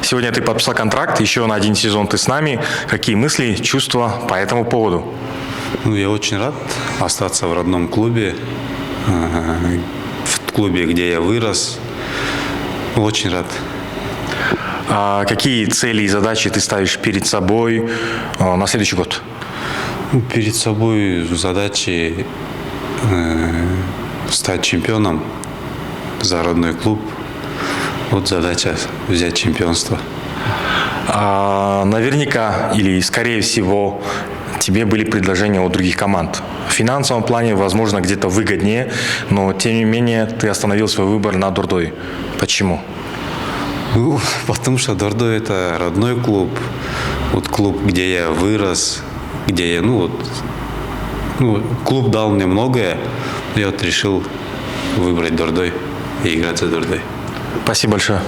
Сегодня ты подписал контракт, еще на 1 сезон ты с нами. Какие мысли, чувства по этому поводу? Ну, я очень рад остаться в родном клубе, в клубе, где я вырос. Очень рад. А какие цели и задачи ты ставишь перед собой на следующий год? Перед собой задачи стать чемпионом за родной клуб. Вот задача взять чемпионство. Наверняка или, скорее всего, тебе были предложения от других команд. В финансовом плане, возможно, где-то выгоднее, но, тем не менее, ты остановил свой выбор на Дордой. Почему? Ну, потому что Дордой – это родной клуб. Вот клуб, где я вырос, где я, клуб дал мне многое. Я вот решил выбрать Дордой и играть за Дордой. Спасибо большое.